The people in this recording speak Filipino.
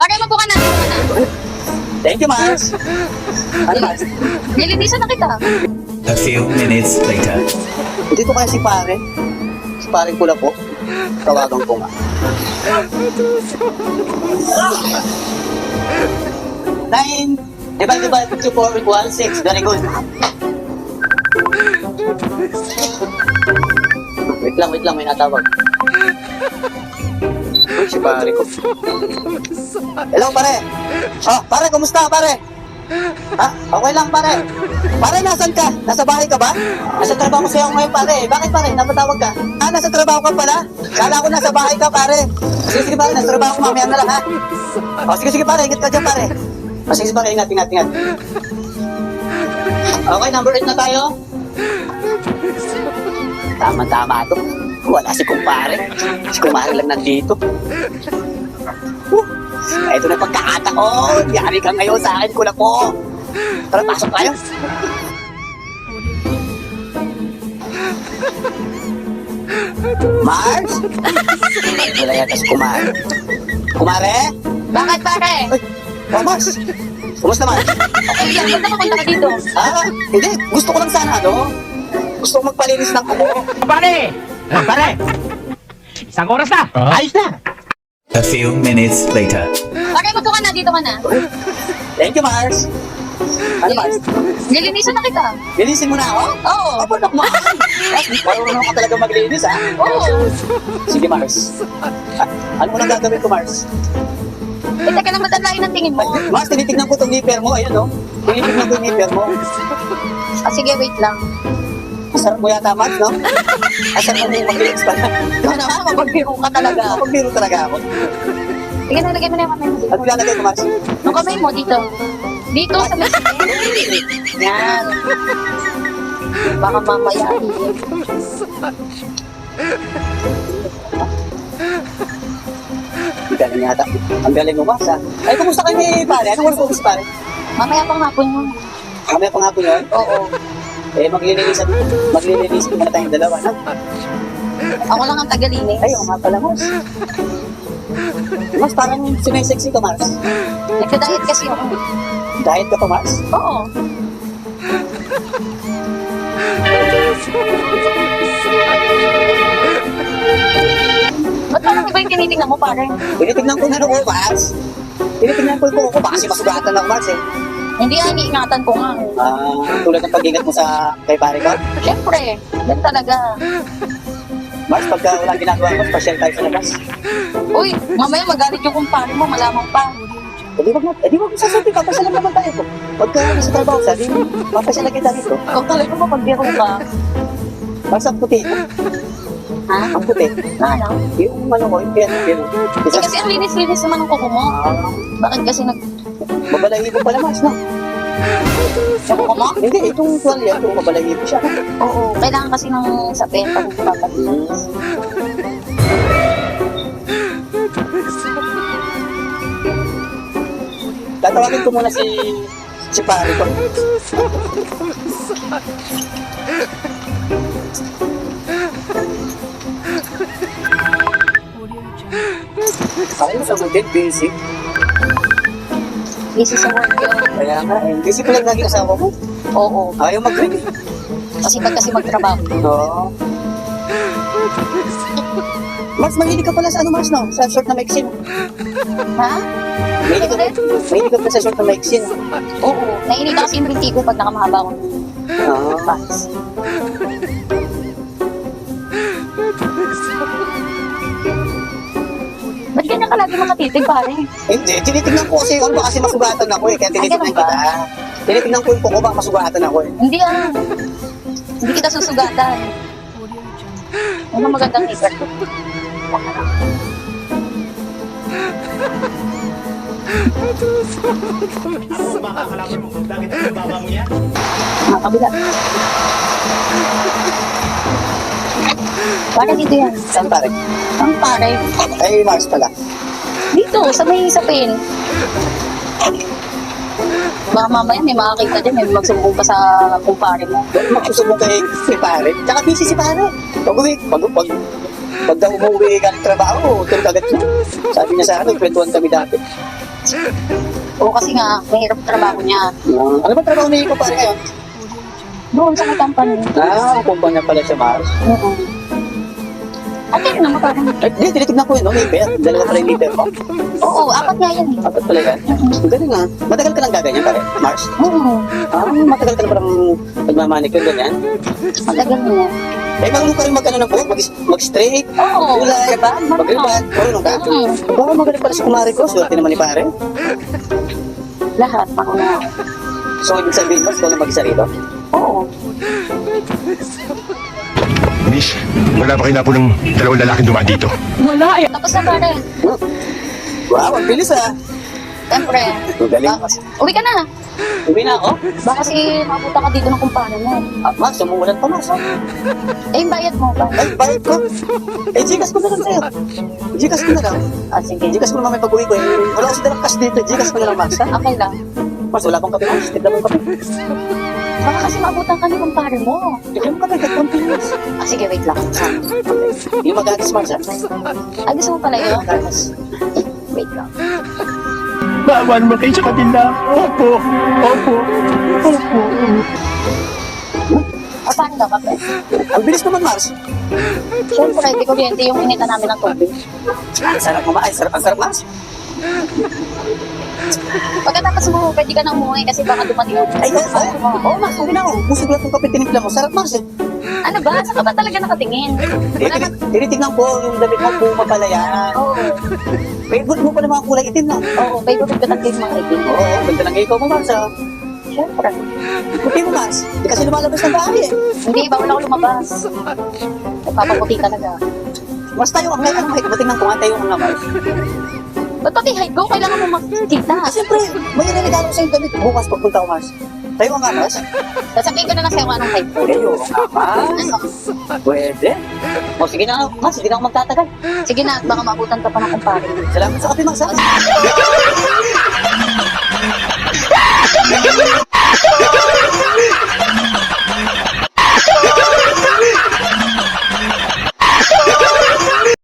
Pare, mapo ka na. Thank you, Mars. Ano, Mars? Nilinisan na kita. A few minutes later. Dito kaya si pare. Si pare pula po. Tawagan ko nga. Nine. Divide 2, 4, equal 6. Very good. Wait lang, may natawag. Uy, si pare ko. Hello, pare. Oh, pare, kumusta, pare? Ha? Okay lang, pare. Pare, nasan ka? Nasa bahay ka ba? Nasa trabaho kasi ako ngayon, pare. Bakit, pare? Napatawag ka? Ah, nasa trabaho ka pala? Kala ko nasa bahay ka, pare. Sige, pare. Nasa trabaho ko, mamaya na lang, ha? O, sige, pare. Ingat ka dyan, pare. O, sige, pare. Ingat. Okay, number 8 na tayo. Tama to. Wala si kumpare. Si kumpare lang nandito. Ito na pagkakataon. Yari ka ngayon sa akin, kulak mo. Tara, pasok tayo. Mars? Wala yata si kumare. Kumare? Bakit, pare? Ay, oh, Mars. Kumusta, Mars? Okay lang, ba't napapunta ka dito? Ah, hindi. Gusto ko lang sana, gusto ko magpalinis ng kuko. Pare! Isang oras na! Ayos na! A few minutes later. Pare, mapo ka na. Dito ka na. Thank you, Mars. Ano, Mars? Nilinisan na kita. Linisin mo na ako? Oo. Opo, nakmaan. Marunong ka talaga maglinis, ha? Oo. Sige, Mars. Ano mo nang gagawin ko, Mars? Eh, teka lang, matalain ang tingin mo. Mars, tinitignan ko itong nipper mo. Ayun, tinitignan ko yung nipper mo. Ah, sige, wait lang. Masarap mo yata, Mars, no? Masarap mo yung maglinis pala. Ikaw naman, mapagbiro ka talaga. Pagbiro talaga ako. Sige, nalagay mo na yung kamay mo dito. Ano lalagay ko, Mars? Yung kamay mo dito. Dito, sa may yan. Baka mamaya. Ang galing yata. Ang galing mo, Mars, ha? Ay, kumusta kayo ni pare? Anong oras ko si pare? Mamaya pang hapon yun. Mamaya pang hapon yun? Oo. Eh, maglilinis muna tayong dalawa, no? Ako lang ang tagalinis. Ay, nga pala, Mars. Mars, parang sumisexy ka, Mars. Nagka-diet kasi ako. Diet ka pa, Mars? Oo. Ba't parang iba yung tinitingnan mo, pare? Tinitignan ko na nung Mars. Tinitignan ko yung kuko, baka kasi masugatan ng Mars, eh. Hindi nga, iniingatan ko nga. Tulad ng pag-ingat mo sa kay pare ko. Siyempre, yan talaga. Mars, pagka walang ginagawa mo, pasyal tayo sa labas. Uy, mamaya magalit yung kumpare mo, malamang pa. Di wag mo sasabi, papasyalan naman tayo ko. Pagka nasa trabaho sa, di papasyalan kita dito. Ikaw talaga mo, pagbiro ka. Mars, ang puti. Ha? Ang puti. Ano? Yung ano ko, yung pero. Eh, kasi ang linis-linis naman ng kuko mo. Bakit kasi Mabalahibo pala, Mars, no? sa kuko mo? Hindi, itong tuwalya, itong mabalahibo siya. Oo, kailangan kasi ng sapin pag papalinis. Tatawagin ko muna si pare ko. Ayun, sagutin, busy. Busy sa work yun. Kaya nga, busy pa lang naging asawa mo. Oo, Ayaw mag-ring. kasi pag kasi magtrabaho. Oo. Mars, mahilig ka pala sa ano, Mars, no? Sa short na maiksin. Ha? Mahilig ka pala sa short na maiksin. Oo, nainita kasi yung brinti ko pag nakamahaba ko ng Oo. pants. Ba't ganyan ka lagi makatitig, pare? Hindi, tinitignan ko kasi yun, baka kasi masugatan ako eh. Kaya tinitignan Ay, ganun ba? kita. Tinitignan ko yung kuko, baka masugatan ako eh. Hindi hindi kita susugatan. Ano magandang tiper? Ako makakalaman mo kung bakit ang baba mo yan? Mga kabila. Pare, dito yan. Saan pare? Ang pare. Ay, Mars pala. Dito, sa may sapin. Baka mamaya may makakita dyan, may magsumbong pa sa kumpare mo. Magsusubong kay si pare. Tsaka busy si pare. Pag daw umuwi ka ng trabaho, tulog agad siya. Sabi niya sa akin, kwentuhan kami dati. Oo, kasi nga, mahirap ang trabaho niya. Ano ba trabaho ni ko pare ngayon? Doon sa may company. Kumpanya pala siya, Mars. Oo. At yun naman parang, Ay, di, tinitignan ko yun, no? May bear. Dalawa pala yung meter ko. oo, apat nga yan eh. Apat pala yan. Ang galing nga. Matagal ka lang gaganyan, pare, Mars. Oo, Matagal ka na parang nagmamanicure, ganyan. matagal niya. Eh, marunong ka rin mag-ano ng buhok, mag-straight, Oo, kulay, diba? mag-ribat, marunong ka. Baka magaling pala si kumari ko, swerte naman ni pare. Lahat, mauna. So, ibig sabihin, Mars, ikaw na mag-isa rito. Oo. Miss, wala pa kinapo ng dalawang lalaking dumaan dito. Tapos na pare. Wow, ang bilis ah. Siyempre. Ang galing. Uwi ka na. Uwi na ako. Baka kasi mabuta ka dito ng kumpanya mo. Mars, umuulan pa, Mars. Eh, yung bayad mo pa. Ay, bayad ko. Eh, Gcash ko na lang sa'yo. Gcash ko na lang. Ah, sige. Gcash ko na mamay pag-uwi ko. Eh, wala kasi dalang cash dito. Gcash ko na lang, Mars. Ha? Okay lang. Mars, wala pang kape, Mars. Tignan mo yung kape. Baka kasi mabutan ka ng kumpanya mo. Tignan mo kape, tignan mo Mars. Ah, sige, wait lang. Yung mag-atis, Mars, ha? Ay, gusto mo pala yun? Wait lang. Maawa naman kayo sa kanila. Opo. Ah, paano ka, kape? Ang bilis naman, Mars. Siyempre, di kuryente yung inita namin ng tubig. Ay, sarap mo, Ay, sarap. Ang sarap, Mars. Pagkatapos mo, pwede ka nang umuwi kasi baka dumating yung Ay, oo, Mars. Uwi na ako. Busog lang yung kape tinimpla mo. Sarap, Mars, eh. Ano ba? Saan ka ba talaga nakatingin? Eh, tinitignan ko yung damit mo, puma pala yan. Oo. Favorite mo pa ng mga kulay itim, no? Oo, favorite ko talaga yung mga itim. Oo, ganda ng ikaw mo, Mars, ha? Siyempre. Puti mo, Mars. Hindi kasi lumalabas ng bahay, eh. Hindi, bawal ako lumabas. Nagpapaputi talaga. Mas tayo ang ano, tingnan ko nga tayo ang Mars. Ba't pati hide go? Kailangan mo makikita. Ah, siyempre, may niregalo ko sa'yo damit bukas pagpunta ko, Mars. Tayo ang Mars. Sasabihin ko na lang sa'yo kung anong hide go. Pwede yun, Mars. Ano? Pwede. O, sige na, Mars, hindi na ako magtatagal. Sige na, at baka mabutan ka pa ng kumpare. Salamat sa kape, Mars, ha?